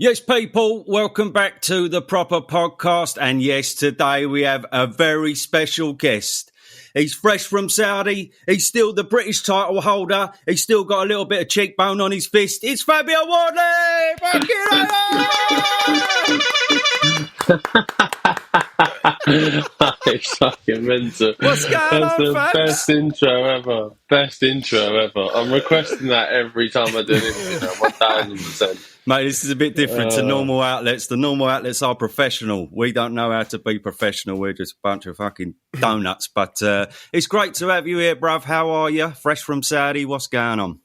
Yes, people, welcome back to the Proper Podcast. And yes, today we have a very special guest. He's fresh from Saudi. He's still the British title holder. He's still got a little bit of cheekbone on his fist. It's Fabio Wardley! It's fucking mental. What's going That's on, the Fabs? best intro ever. Best intro ever. I'm requesting that every time I do an interview now, 1000%. Mate, this is a bit different to normal outlets. The normal outlets are professional. We don't know how to be professional. We're just a bunch of fucking donuts. But it's great to have you here, bruv. How are you? Fresh from Saudi. What's going on?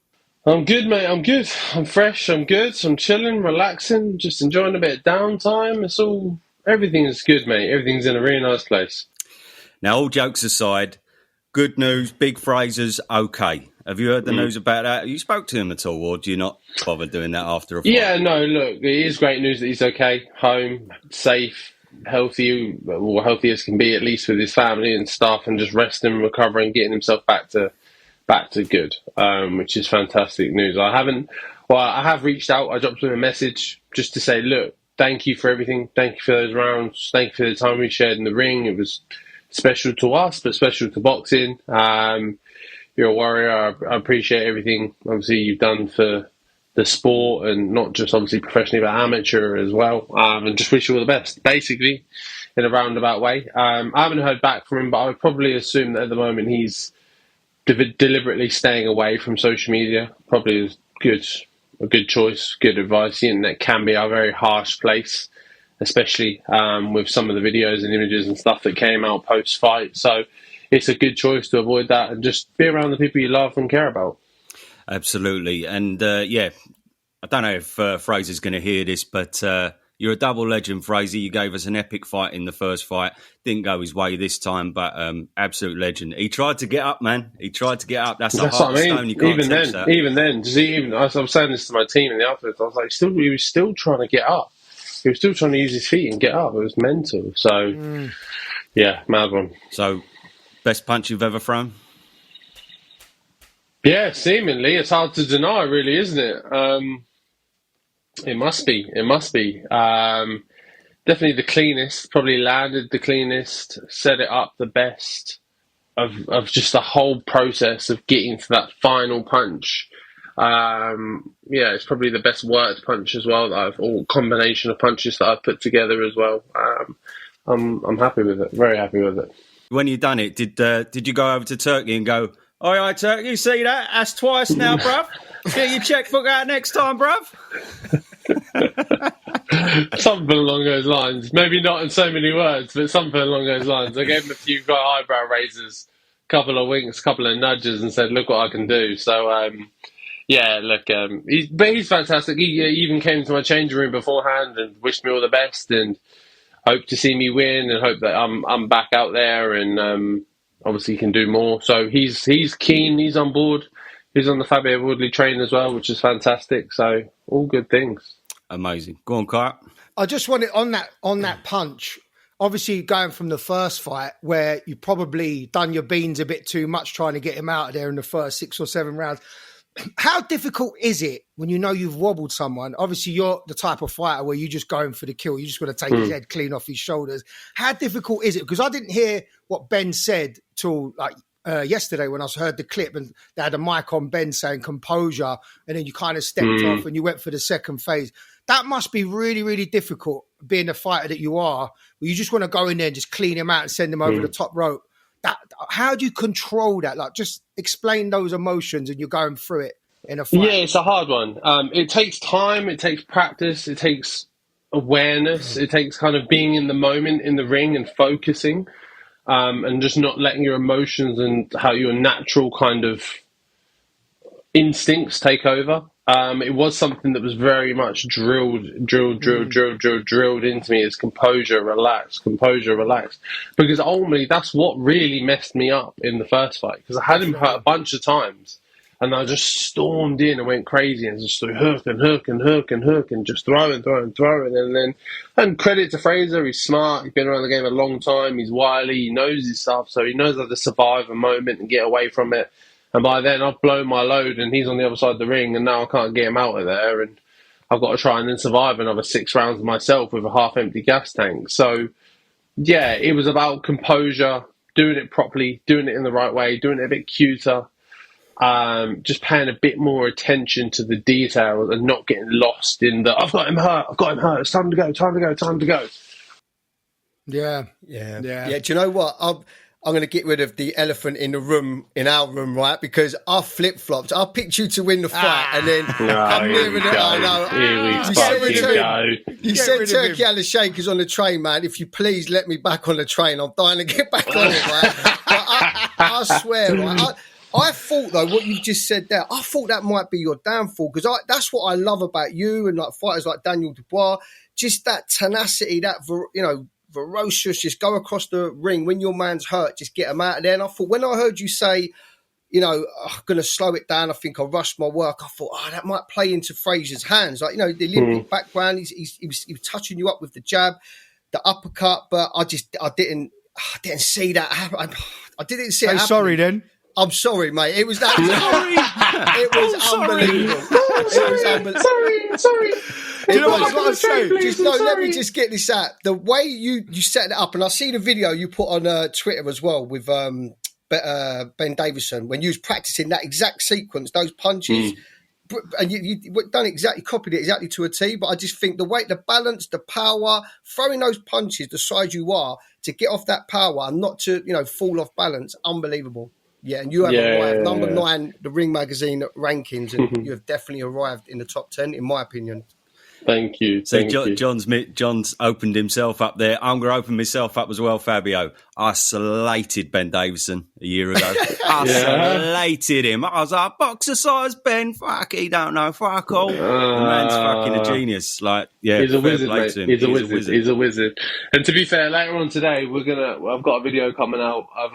I'm good, mate. I'm good. I'm fresh. I'm good. I'm chilling, relaxing, just enjoying a bit of downtime. Everything is good, mate. Everything's in a really nice place. Now, all jokes aside, good news. Big Frazer's okay. Have you heard the news about that? You spoke to him at all, or do you not bother doing that after a fight? Yeah, no, look, it is great news that he's okay, home, safe, healthy, or healthy as can be, at least with his family and stuff, and just resting, recovering, getting himself back to good, which is fantastic news. I have reached out. I dropped him a message just to say, look, thank you for everything. Thank you for those rounds. Thank you for the time we shared in the ring. It was special to us, but special to boxing. You're a warrior. I appreciate everything, obviously, you've done for the sport, and not just obviously professionally, but amateur as well. And just wish you all the best, basically, in a roundabout way. I haven't heard back from him, but I would probably assume that at the moment he's deliberately staying away from social media. Probably is a good choice, good advice. The internet can be a very harsh place, especially with some of the videos and images and stuff that came out post-fight. So it's a good choice to avoid that and just be around the people you love and care about. Absolutely. And I don't know if Fraser's going to hear this, but you're a double legend, Fraser. You gave us an epic fight in the first fight. Didn't go his way this time, but absolute legend. He tried to get up, man. He tried to get up. That's a heart of stone. You can't touch that. Even then, I was saying this to my team in the afterwards. I was like, he was still trying to get up. He was still trying to use his feet and get up. It was mental. So, yeah, mad one. So, best punch you've ever thrown? Yeah, seemingly. It's hard to deny, really, isn't it? It must be. Definitely the cleanest, probably landed the cleanest, set it up the best of just the whole process of getting to that final punch. It's probably the best worked punch as well or combination of punches that I've put together as well. I'm happy with it, very happy with it. When you done it, did you go over to Turkey and go, all right, Turkey, you see that? That's twice now, bruv. Get your checkbook out next time, bruv. Something along those lines. Maybe not in so many words, but something along those lines. I gave him a few eyebrow raises, a couple of winks, a couple of nudges, and said, look what I can do. So, he's fantastic. He even came to my changing room beforehand and wished me all the best and hoped to see me win and hope that I'm back out there and obviously can do more. So he's keen, he's on board. He's on the Fabio Wardley train as well, which is fantastic. So all good things. Amazing. Go on, Clark. I just wanted on that punch. Obviously, going from the first fight where you probably done your beans a bit too much trying to get him out of there in the first 6 or 7 rounds. How difficult is it when you know you've wobbled someone? Obviously, you're the type of fighter where you're just going for the kill. You just want to take his head clean off his shoulders. How difficult is it? Because I didn't hear what Ben said till yesterday when I heard the clip and they had a mic on Ben saying composure, and then you kind of stepped off and you went for the second phase. That must be really, really difficult being the fighter that you are, where you just want to go in there and just clean him out and send him over the top rope. How do you control that? Like, just explain those emotions and you're going through it in a fight. Yeah, it's a hard one. It takes time, it takes practice, it takes awareness, it takes kind of being in the moment in the ring and focusing, and just not letting your emotions and how your natural kind of instincts take over. It was something that was very much drilled into me as composure, relax. Because ultimately, that's what really messed me up in the first fight. Because I had him hurt a bunch of times, and I just stormed in and went crazy and just hook and just throwing. And credit to Frazer, he's smart. He's been around the game a long time. He's wily. He knows his stuff, so he knows how to survive a moment and get away from it. And by then, I've blown my load, and he's on the other side of the ring, and now I can't get him out of there. And I've got to try and then survive another 6 rounds myself with a half-empty gas tank. So, yeah, it was about composure, doing it properly, doing it in the right way, doing it a bit cuter, just paying a bit more attention to the details and not getting lost in the, I've got him hurt, it's time to go. Yeah. Do you know what? I'm going to get rid of the elephant in the room, in our room, right? Because I flip-flopped. I picked you to win the fight, and then I'm nearing it. I know. You said Turkey and the Shakers on the train, man. If you please let me back on the train, I'm dying to get back on it, right? But I swear, right? I thought, though, what you just said there, I thought that might be your downfall, because that's what I love about you and like fighters like Daniel Dubois, just that tenacity, that, ferocious, just go across the ring. When your man's hurt, just get him out of there. And I thought, when I heard you say, I'm going to slow it down, I think I'll rush my work, I thought, that might play into Frazier's hands. Like, the Olympic background, he was touching you up with the jab, the uppercut, but I didn't see that happen. I didn't see it happen. Sorry then. I'm sorry, mate. It was that. It was unbelievable. Sorry. Do you know what I've got to say? Let me just get this out. The way you set it up, and I see the video you put on Twitter as well with Ben Davidson, when you was practicing that exact sequence, those punches, and you copied it exactly to a T. But I just think the weight, the balance, the power, throwing those punches the size you are to get off that power and not to fall off balance, unbelievable. Yeah, and you have arrived number 9, the Ring Magazine rankings, and you have definitely arrived in the top 10, in my opinion. Thank you. John's opened himself up there. I'm going to open myself up as well, Fabio. I slated Ben Davidson a year ago. I slated him. I was like, boxer size Ben, fuck, he don't know, fuck all. The man's fucking a genius. Like, yeah, he's a wizard, mate. He's a wizard. And to be fair, later on today, I've got a video coming out of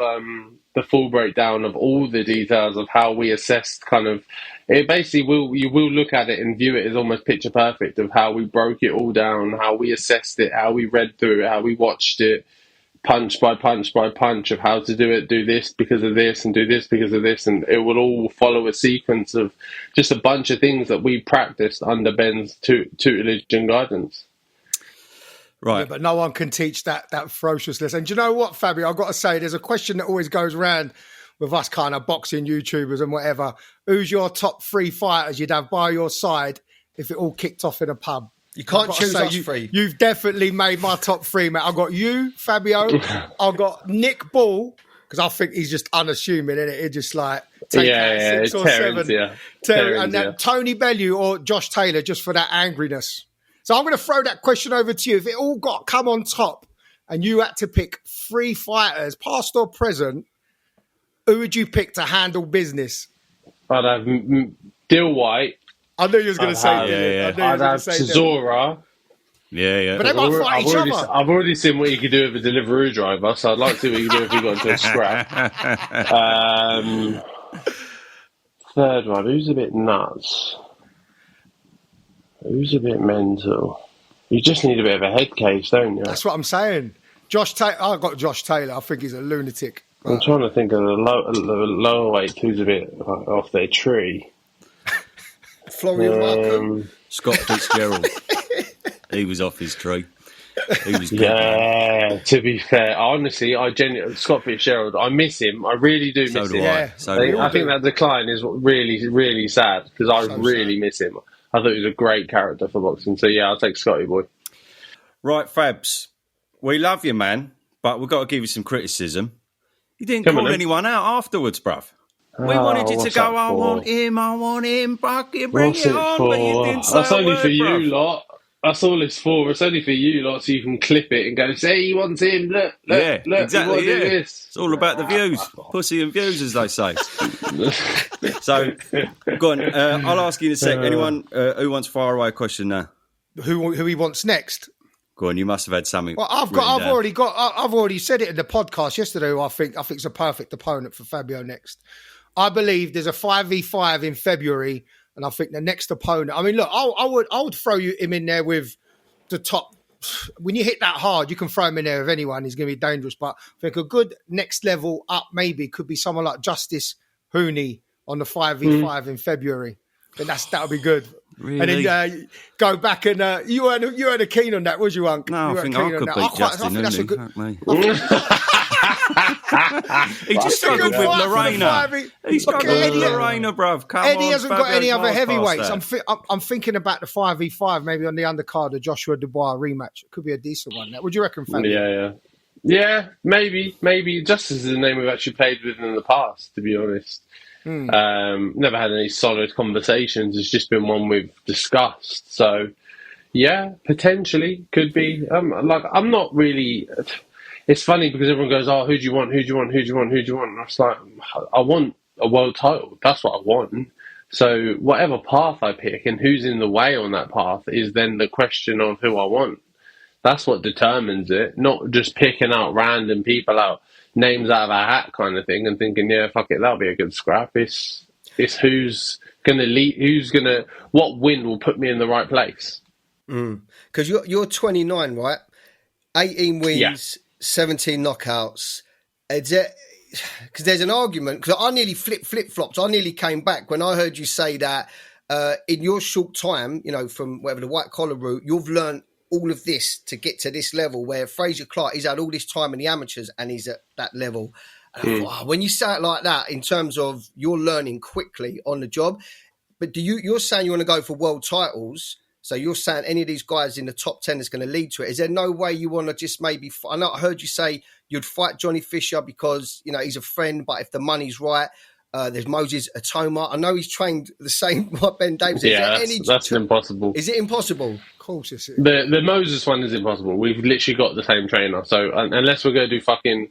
the full breakdown of all the details of how we assessed kind of. It basically you will look at it and view it as almost picture perfect of how we broke it all down, how we assessed it, how we read through it, how we watched it, punch by punch by punch of how to do it, do this because of this and do this because of this, and it will all follow a sequence of just a bunch of things that we practiced under Ben's tutelage and guidance. Right. Yeah, but no one can teach that ferociousness. And do you know what, Fabio? I've got to say, there's a question that always goes around with us kind of boxing YouTubers and whatever. Who's your top 3 fighters you'd have by your side if it all kicked off in a pub? You can't choose us 3. You've definitely made my top 3, mate. I've got you, Fabio. I've got Nick Ball, because I think he's just unassuming, isn't it? He's just like take out 6 or Terrence, 7. And then Tony Bellew or Josh Taylor, just for that angriness. So I'm going to throw that question over to you. If it all got come on top and you had to pick 3 fighters, past or present, who would you pick to handle business? I'd have Dillian White. I knew you was going to say that. I'd have Chisora. Yeah. But they might fight each other. I've already seen what you could do with a delivery driver, so I'd like to see what you could do if you got into a scrap. Third one, who's a bit nuts? Who's a bit mental? You just need a bit of a head case, don't you? That's what I'm saying. Josh Taylor. I've got Josh Taylor. I think he's a lunatic. I'm trying to think of the lower weight who's a bit off their tree. Florian Markham. Scott Fitzgerald. He was off his tree. He was good. Yeah, to be fair, honestly, Scott Fitzgerald, I miss him. I really do miss him. Yeah. I think that decline is really, really sad because I really miss him. I thought he was a great character for boxing. So, yeah, I'll take Scotty boy. Right, Fabs. We love you, man, but we've got to give you some criticism. You didn't call anyone out afterwards, bruv. We wanted you to go, I want him, fucking bring it on, but you didn't say That's only for you bruv. lot. That's all it's for. It's only for you lot so you can clip it and go, say he wants him, look, exactly, do this. It's all about the views. Pussy and views, as they say. So, go on. I'll ask you in a sec. Anyone who wants to fire away a question now? Who he wants next? Go on, you must have had something. Well, I've already said it in the podcast yesterday. Who I think it's a perfect opponent for Fabio next. I believe there's a 5v5 in February, and I think the next opponent. I mean, look, I would throw him in there with the top. When you hit that hard, you can throw him in there with anyone. He's going to be dangerous. But I think a good next level up maybe could be someone like Justice Hooney on the 5v5 in February. I think that would be good. Really? And then go back and you weren't keen on that, was you, Unc? No, I think I could beat Justin. I think that's a good. Fuck me. He just struggled with Lorena. He struggled with Lorena, bruv. Come Eddie on, hasn't got Fabio, any other miles heavyweights. past that. I'm thinking about the 5v5 maybe on the undercard of Joshua Dubois rematch. It could be a decent one. What do you reckon, Fabio? Yeah, maybe. Justice is a name we've actually played with in the past, to be honest. Never had any solid conversations. It's just been one we've discussed. So, yeah, potentially could be. I'm not really. It's funny because everyone goes, "Oh, who do you want? Who do you want? Who do you want? Who do you want?" And I was like, "I want a world title. That's what I want." So whatever path I pick and who's in the way on that path is then the question of who I want. That's what determines it, not just picking out random people out names out of a hat kind of thing and thinking, yeah, fuck it, that'll be a good scrap. It's who's gonna lead, what win will put me in the right place. Because you're 29, right? 18 wins, 17 knockouts. Because there's an argument, because I nearly flip-flopped. I nearly came back when I heard you say that in your short time, from whatever the white-collar route, you've learned all of this to get to this level where Frazer Clarke, he's had all this time in the amateurs and he's at that level. And I thought, when you say it like that, in terms of you're learning quickly on the job, but you're saying you want to go for world titles, so you're saying any of these guys in the top 10 is going to lead to it. Is there no way you want to just maybe, I know I heard you say you'd fight Johnny Fisher because, he's a friend, but if the money's right, there's Moses Atoma. I know he's trained the same like Ben Davidson. Yeah, that's impossible. Is it impossible? Of course it's the Moses one is impossible. We've literally got the same trainer. So unless we're going to do fucking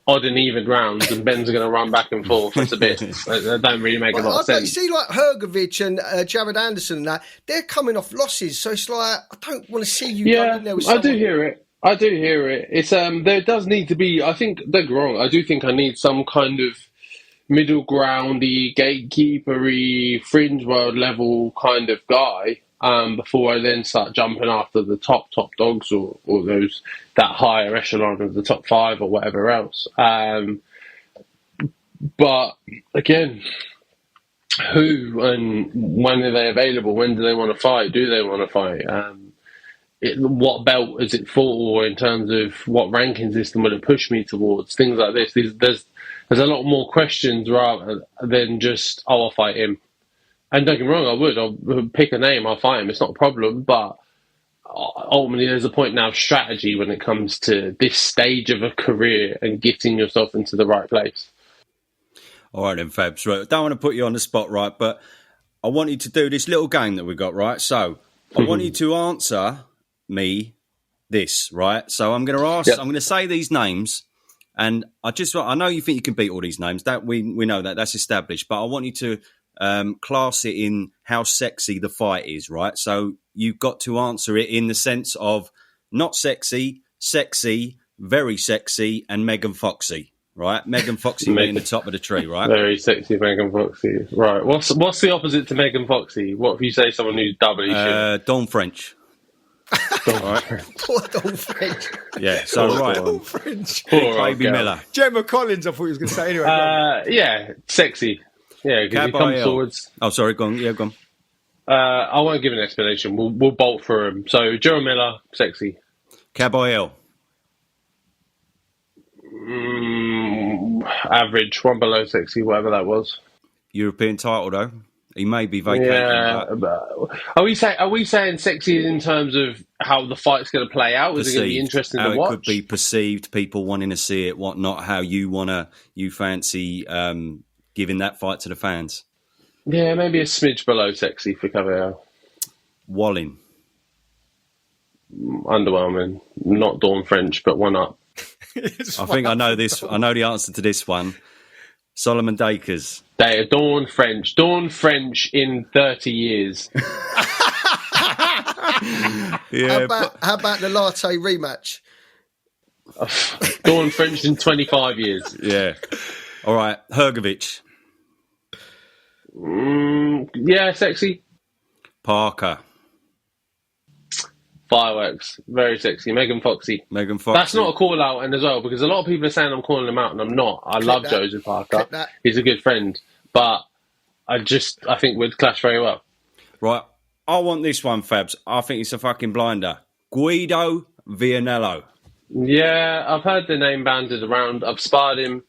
odd and even rounds and Ben's going to run back and forth, it's a bit, that don't really make a lot of sense. You see like Hergovich and Jared Anderson and that, they're coming off losses. So it's like, I don't want to see you go in there with someone. I do hear it. It's there does need to be, I think, don't get me wrong, I do think I need some kind of middle groundy, gatekeepery, fringe world level kind of guy before I then start jumping after the top dogs or those that higher echelon of the top 5 or whatever else. But again, who and when are they available? When do they want to fight? Do they want to fight? What belt is it for in terms of what ranking system will it push me towards? Things like this. There's a lot more questions rather than just, I'll fight him. And don't get me wrong, I'll pick a name, I'll fight him, it's not a problem, but ultimately there's a point now of strategy when it comes to this stage of a career and getting yourself into the right place. All right then, Fabs, right. I don't want to put you on the spot, right, but I want you to do this little game that we've got, right? So I want you to answer me this, right? So I'm going to ask, I'm going to say these names, and I know you think you can beat all these names. That we know that's established. But I want you to class it in how sexy the fight is, right? So you've got to answer it in the sense of not sexy, sexy, very sexy, and Megan Foxy, right? Megan Foxy being the top of the tree, right? Very sexy Megan Foxy, right? What's the opposite to Megan Foxy? What if you say someone who's doubly shit? Dawn French. Poor Dawn French. Yeah, so Dawn French. Baby Miller. Gemma Collins, I thought he was going to say anyway. Yeah, sexy. Yeah, because he comes forwards. Oh, sorry, go on. Yeah, go on. I won't give an explanation. We'll bolt through him. So, Joe Miller, sexy. Caballero. Average, one below sexy, whatever that was. European title, though. He may be vacating. Yeah, but are we saying sexy in terms of how the fight's going to play out? Is it going to be interesting to watch? How it could be perceived, people wanting to see it, whatnot, how you fancy giving that fight to the fans. Yeah, maybe a smidge below sexy for Caballero. Wallin. Underwhelming. Not Dawn French, but one up. I think I know this. I know the answer to this one. Solomon Dakers. Dawn French. Dawn French in 30 years. Yeah. How about the latte rematch? Dawn French in 25 years. Yeah. All right. Hergovich. Yeah, sexy. Parker. Fireworks. Very sexy. Megan Foxy. That's not a call out, and as well, because a lot of people are saying I'm calling him out, and I'm not. I love Joseph Parker. He's a good friend. But I think we'd clash very well. Right. I want this one, Fabs. I think it's a fucking blinder. Guido Vianello. Yeah, I've heard the name banded around. I've sparred him.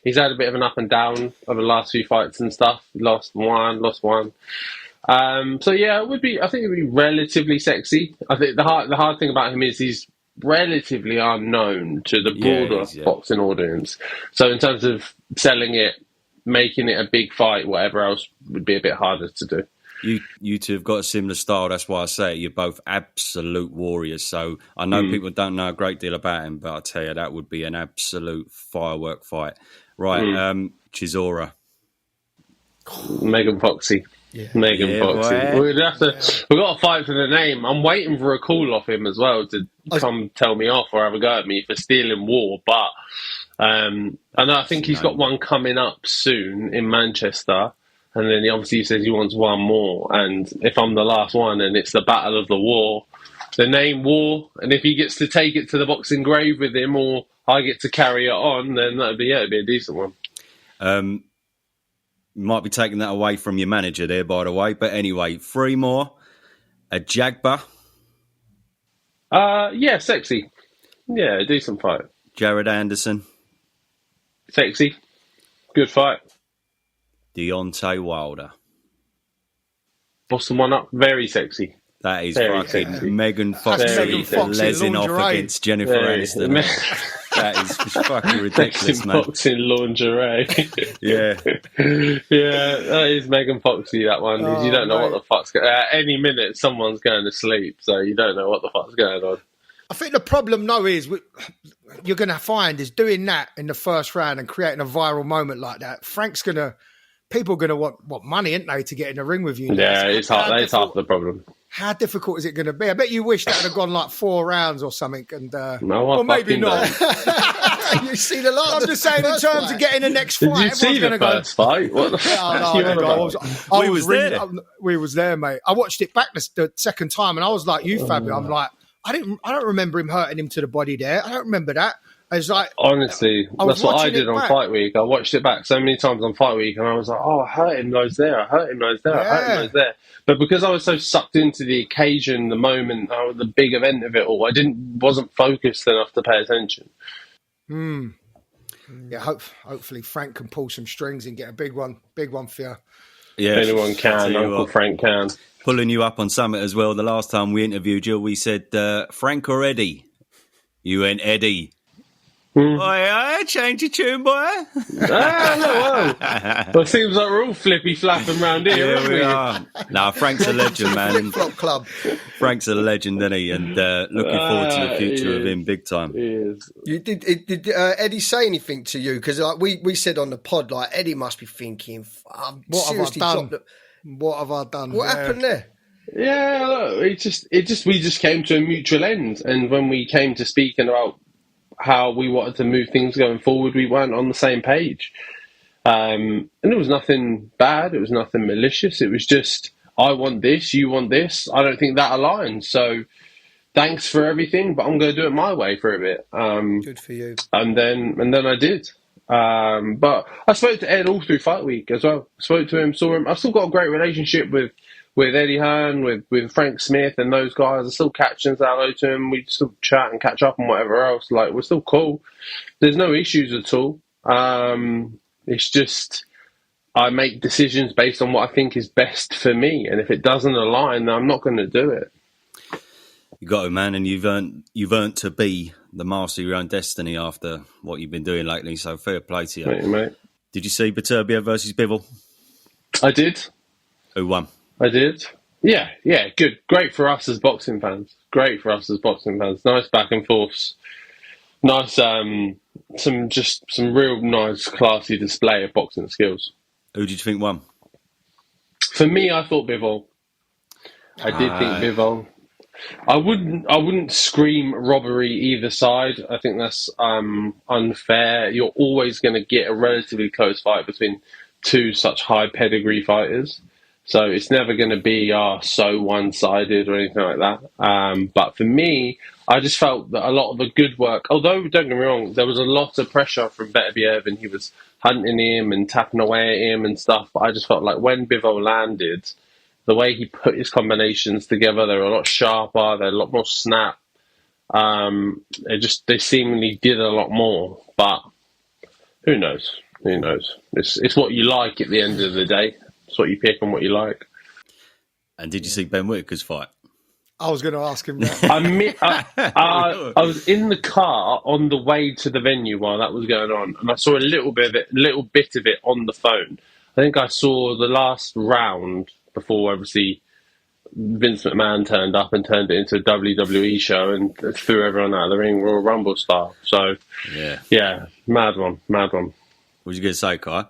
He's had a bit of an up and down over the last few fights and stuff. Lost one. So yeah, it would be. I think it would be relatively sexy. I think the hard thing about him is he's relatively unknown to the broader boxing audience. So in terms of selling it, making it a big fight, whatever else, would be a bit harder to do. You two have got a similar style. That's why I say it. You're both absolute warriors. So I know people don't know a great deal about him, but I tell you, that would be an absolute firework fight. Right, Chisora. Megan Foxy. Yeah. Megan Foxy. We've got to fight for the name. I'm waiting for a call off him as well to come tell me off or have a go at me for stealing war. But I think he's got one coming up soon in Manchester. And then he says he wants one more. And if I'm the last one and it's the Battle of the War, the name War, and if he gets to take it to the boxing grave with him or I get to carry it on, then it'd be a decent one. Might be taking that away from your manager there, by the way. But anyway, 3 more. A Jagba. Yeah, sexy. Yeah, a decent fight. Jared Anderson. Sexy. Good fight. Deontay Wilder. Boston one up. Very sexy. That is very fucking sexy. Megan Foxy lesing off against Jennifer Aniston. That is fucking ridiculous, man. Foxy in lingerie. Yeah. That is Megan Foxy, that one. You don't know what the fuck's going on. Any minute, someone's going to sleep, so you don't know what the fuck's going on. I think the problem, though, is you're going to find is doing that in the first round and creating a viral moment like that. People are going to want money, aren't they, to get in the ring with you? Yeah, it's hard. That's half the problem. How difficult is it going to be? I bet you wish that would have gone like 4 rounds or something. And no, or maybe not. You see the last. I'm just saying, in terms of getting the next fight. Did you see the first fight? What the fuck? We was there, mate. I watched it back the second time, and I was like you, Fabio. I'm like, I don't remember him hurting him to the body there. I don't remember that. I was like, honestly, that's what I did on Fight Week. I watched it back so many times on Fight Week, and I was like, oh, I hurt him those there. But because I was so sucked into the occasion, the moment, the big event of it all, I wasn't focused enough to pay attention. Yeah, hopefully Frank can pull some strings and get a big one for you. Yeah, anyone can. Uncle Frank can. Pulling you up on something as well. The last time we interviewed you, we said Frank or Eddie. You went Eddie. I change your tune, boy. Well, it seems like we're all flippy flapping around here. Yeah, we are. No, Frank's a legend, man. Flop club. Frank's a legend, isn't he? And looking forward to the future of him, big time. He is. Did Eddie say anything to you? Because we said on the pod, like Eddie must be thinking, what have I done? What have I done? What happened there? Yeah, look, we just came to a mutual end, and when we came to speaking about how we wanted to move things going forward, we weren't on the same page. And it was nothing bad. It was nothing malicious. It was just, I want this, you want this. I don't think that aligns. So thanks for everything, but I'm going to do it my way for a bit. Good for you. And then I did. But I spoke to Ed all through Fight Week as well. Spoke to him, saw him. I've still got a great relationship with Eddie Hearn, with Frank Smith and those guys. I still catch and say hello to him. We still chat and catch up and whatever else. Like, we're still cool. There's no issues at all. It's just I make decisions based on what I think is best for me. And if it doesn't align, then I'm not going to do it. You got it, man, and you've earned to be the master of your own destiny after what you've been doing lately. So fair play to you. Thank you, mate. Did you see Beterbiev versus Bivol? I did. Who won? I did. Yeah, good. Great for us as boxing fans. Nice back and forths. Nice, some real nice, classy display of boxing skills. Who did you think won? For me, I thought Bivol. I did think Bivol. I wouldn't scream robbery either side. I think that's unfair. You're always going to get a relatively close fight between two such high pedigree fighters. So it's never going to be so one-sided or anything like that. But for me, I just felt that a lot of the good work, although don't get me wrong, there was a lot of pressure from Beterbiev and he was hunting him and tapping away at him and stuff. But I just felt like when Bivol landed, the way he put his combinations together, they were a lot sharper, they're a lot more snap. They seemingly did a lot more, but who knows? Who knows? It's what you like at the end of the day. It's what you pick and what you like. And did you see Ben Whittaker's fight? I was going to ask him that. I was in the car on the way to the venue while that was going on, and I saw a little bit of it on the phone. I think I saw the last round before, obviously, Vince McMahon turned up and turned it into a WWE show and threw everyone out of the ring, Royal Rumble style. So, yeah, mad one. What was you going to say, Kai?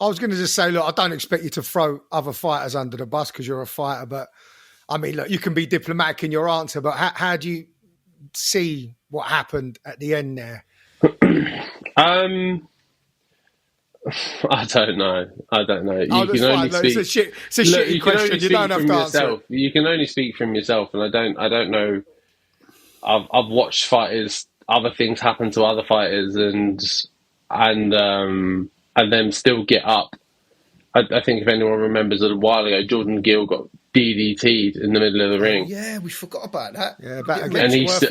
I was going to just say, look, I don't expect you to throw other fighters under the bus because you're a fighter, but I mean, look, you can be diplomatic in your answer, but how do you see what happened at the end there? I don't know. You can only speak. It's a shitty question. You don't have to answer. You can only speak from yourself, and I don't know. I've watched fighters, other things happen to other fighters, and them still get up. I think if anyone remembers it a while ago, Jordan Gill got DDT'd in the middle of the ring. Yeah, we forgot about that. Yeah,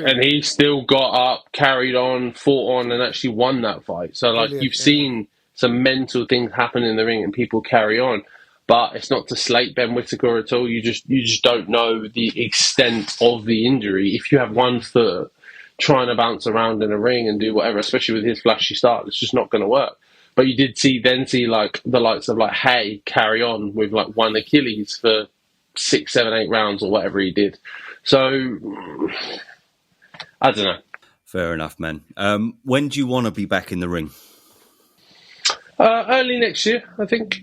and he still got up, carried on, fought on, and actually won that fight. So, like, you've seen some mental things happen in the ring, and people carry on. But it's not to slate Ben Whittaker at all. You just don't know the extent of the injury. If you have 1 foot trying to bounce around in a ring and do whatever, especially with his flashy start, it's just not going to work. But you did see like the likes of like Hay carry on with like one Achilles for 6, 7, 8 rounds or whatever he did. So I don't know. Fair enough, man. When do you want to be back in the ring? Early next year, I think.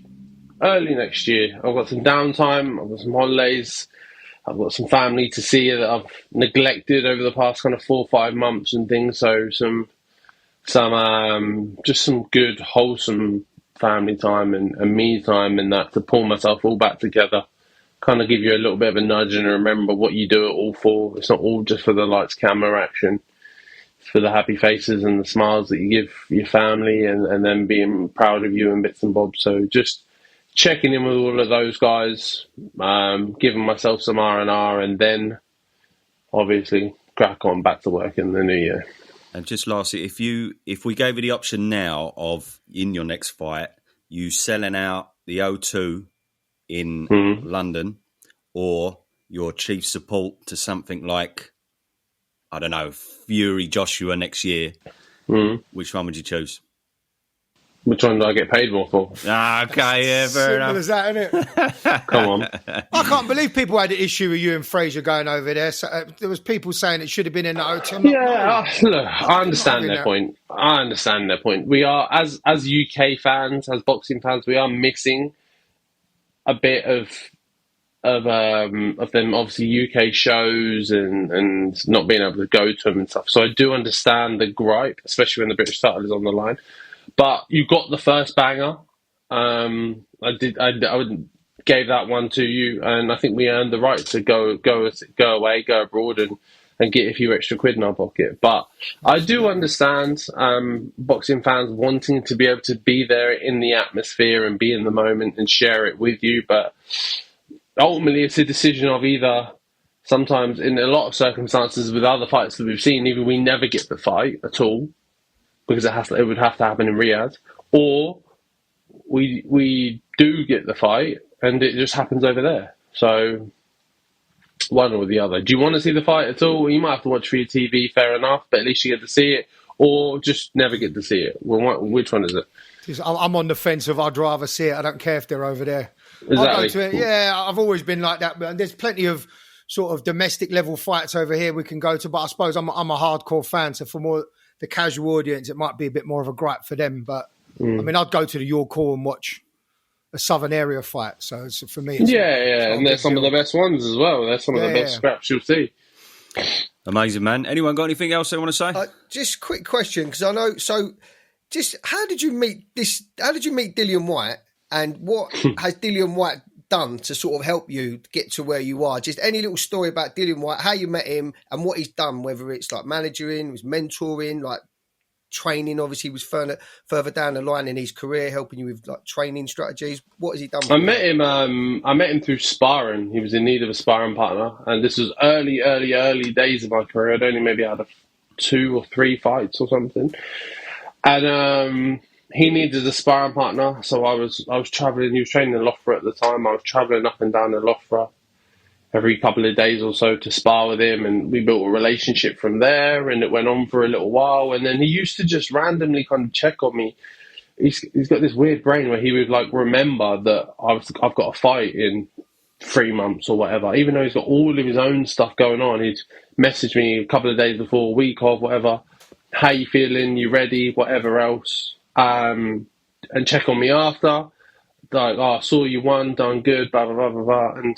Early next year. I've got some downtime. I've got some holidays. I've got some family to see that I've neglected over the past kind of 4 or 5 months and things. So just some good, wholesome family time and me time and that to pull myself all back together. Kind of give you a little bit of a nudge and remember what you do it all for. It's not all just for the lights, camera, action. It's for the happy faces and the smiles that you give your family and them being proud of you and bits and bobs. So just checking in with all of those guys, giving myself some R&R, and then obviously crack on back to work in the new year. And just lastly, if we gave you the option now of in your next fight, you selling out the O2 in London, or your chief support to something like, I don't know, Fury Joshua next year, which one would you choose? Which one do I get paid more for? Okay, yeah, fair enough. Simple as that, isn't it? Come on. I can't believe people had an issue with you and Fraser going over there. So, there was people saying it should have been in the hotel. Look, I understand their point. We are, as UK fans, as boxing fans, we are missing a bit of them, obviously UK shows and not being able to go to them and stuff. So I do understand the gripe, especially when the British title is on the line. But you got the first banger. I gave that one to you, and I think we earned the right to go away, go abroad, and get a few extra quid in our pocket. But I do understand boxing fans wanting to be able to be there in the atmosphere and be in the moment and share it with you. But ultimately, it's a decision of either. Sometimes, in a lot of circumstances, with other fights that we've seen, either we never get the fight at all, because it would have to happen in Riyadh, or we do get the fight and it just happens over there. So one or the other. Do you want to see the fight at all? You might have to watch for your TV, fair enough, but at least you get to see it, or just never get to see it. Well, which one is it? I'm on the fence of I'd rather see it. I don't care if they're over there. Exactly. I'll go to it. Yeah, I've always been like that. But there's plenty of sort of domestic level fights over here we can go to, but I suppose I'm a hardcore fan, so for more the casual audience, it might be a bit more of a gripe for them. But I mean, I'd go to the York Hall and watch a Southern area fight. So for me, it's and they're some of the best ones as well. They're some of the best scraps you'll see. Amazing, man. Anyone got anything else they want to say? Just quick question, because I know. So, just how did you meet this? How did you meet Dillian White, and what has Dillian White done to sort of help you get to where you are? Just any little story about Dillian White, how you met him and what he's done, whether it's like managing, was mentoring, like training? Obviously, he was further down the line in his career, helping you with like training strategies. What has he done? I met him through sparring. He was in need of a sparring partner, and this was early days of my career. I'd only maybe had 2 or 3 fights or something, and he needed a sparring partner. So I was traveling. He was training in Loughborough at the time. I was traveling up and down in Loughborough every couple of days or so to spar with him, and we built a relationship from there, and it went on for a little while. And then he used to just randomly kind of check on me. He's got this weird brain where he would like remember that I've got a fight in 3 months or whatever, even though he's got all of his own stuff going on. He'd message me a couple of days before, a week of whatever, how you feeling, you ready, whatever else, and check on me after, like, oh, I saw you won, done good, blah blah blah blah blah. And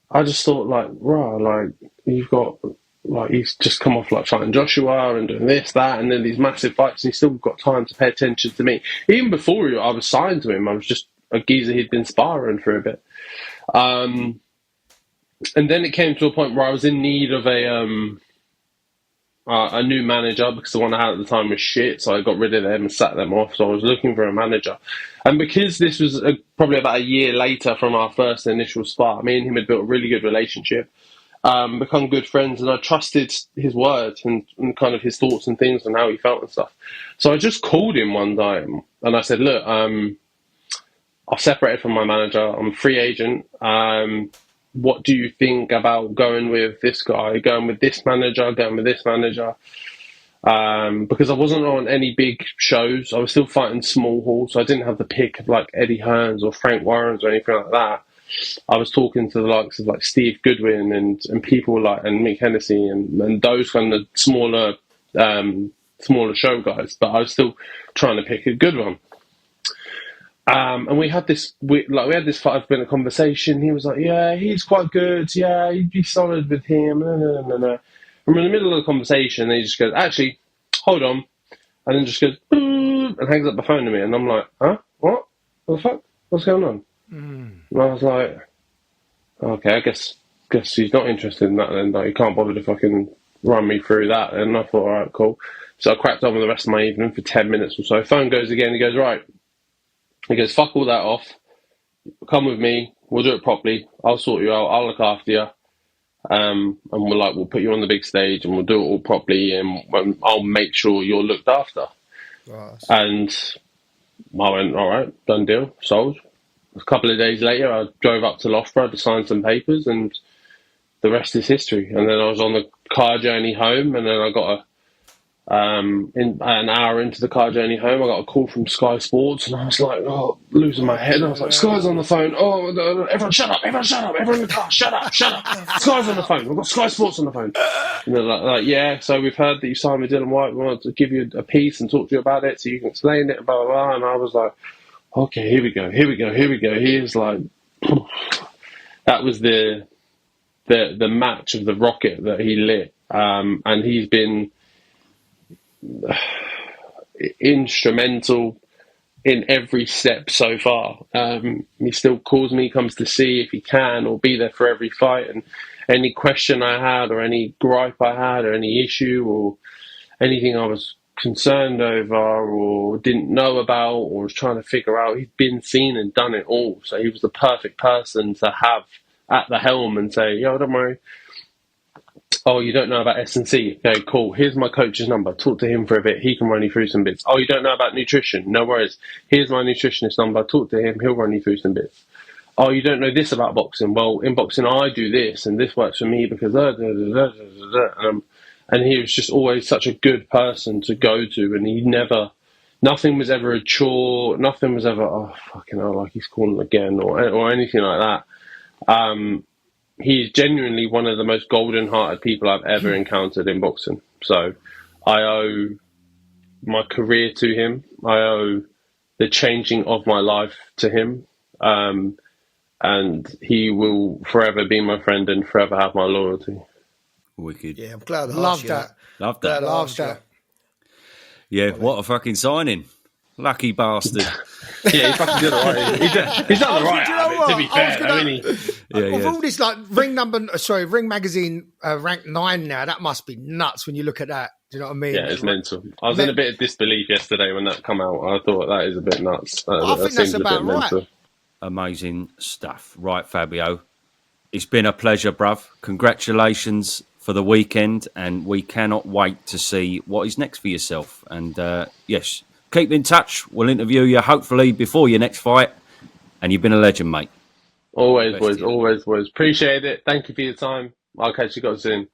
I just thought, like, rah, like, you've got, like, he's just come off, like, fighting Joshua and doing this, that, and then these massive fights, and he's still got time to pay attention to me. Even before I was signed to him, I was just a geezer he'd been sparring for a bit. And then it came to a point where I was in need of a new manager, because the one I had at the time was shit, so I got rid of them and sat them off. So I was looking for a manager, and because this was probably about a year later from our first initial spar, me and him had built a really good relationship, become good friends, and I trusted his words and kind of his thoughts and things and how he felt and stuff. So I just called him one time and I said, look, I've separated from my manager, I'm a free agent, what do you think about going with this guy, going with this manager, going with this manager? Because I wasn't on any big shows. I was still fighting small halls, so I didn't have the pick of like Eddie Hearns or Frank Warrens or anything like that. I was talking to the likes of like Steve Goodwin and people like, and Mick Hennessy and those kind of smaller show guys, but I was still trying to pick a good one. And we had this 5-minute conversation. He was like, yeah, he's quite good. Yeah, you'd be solid with him. No. We're in the middle of the conversation, and he just goes, actually, hold on. And then just goes, and hangs up the phone to me. And I'm like, huh? What? What the fuck? What's going on? And I was like, okay, I guess he's not interested in that then. Like, he can't bother to fucking run me through that. And I thought, all right, cool. So I cracked on with the rest of my evening for 10 minutes or so. Phone goes again. He goes, right. He goes, fuck all that off. Come with me. We'll do it properly. I'll sort you out. I'll look after you. And we'll put you on the big stage and we'll do it all properly, and I'll make sure you're looked after. Right. And I went, all right, done deal, sold. A couple of days later, I drove up to Loughborough to sign some papers, and the rest is history. And then I was on the car journey home, and then I got an hour into the car journey home, I got a call from Sky Sports, and I was like, oh, losing my head. I was like, Sky's on the phone. Oh, no, everyone shut up. Everyone in the car, shut up. Sky's on the phone. We've got Sky Sports on the phone. And they're like, yeah, so we've heard that you signed with Dillian White. We wanted to give you a piece and talk to you about it so you can explain it, blah, blah, blah. And I was like, okay, here we go. Here's like, that was the match of the rocket that he lit. And he's been instrumental in every step so far. He still calls me, comes to see if he can, or be there for every fight, and any question I had or any gripe I had or any issue or anything I was concerned over or didn't know about or was trying to figure out, he's been seen and done it all. So he was the perfect person to have at the helm and say, yo, don't worry. Oh, you don't know about S&C? Okay, cool. Here's my coach's number. Talk to him for a bit. He can run you through some bits. Oh, you don't know about nutrition? No worries. Here's my nutritionist number. Talk to him. He'll run you through some bits. Oh, you don't know this about boxing? Well, in boxing, I do this, and this works for me because... and he was just always such a good person to go to, and nothing was ever a chore. Nothing was ever, oh, fucking hell, like he's calling again or anything like that. He's genuinely one of the most golden-hearted people I've ever encountered in boxing. So I owe my career to him. I owe the changing of my life to him. And he will forever be my friend and forever have my loyalty. Wicked. Yeah, I'm glad I Loved that. Loved that. Loved that. Yeah, what a fucking signing. Lucky bastard. Yeah, he's fucking good, all right. He's done the right out of it, to be fair. With all this, like, Ring Magazine ranked 9 now. That must be nuts when you look at that. Do you know what I mean? Yeah, it's mental. I was in a bit of disbelief yesterday when that come out. I thought that is a bit nuts. I think that's about right. Mental. Amazing stuff. Right, Fabio. It's been a pleasure, bruv. Congratulations for the weekend, and we cannot wait to see what is next for yourself. And yes, keep in touch. We'll interview you hopefully before your next fight. And you've been a legend, mate. Always, boys. Always, boys. Appreciate it. Thank you for your time. I'll catch you guys soon.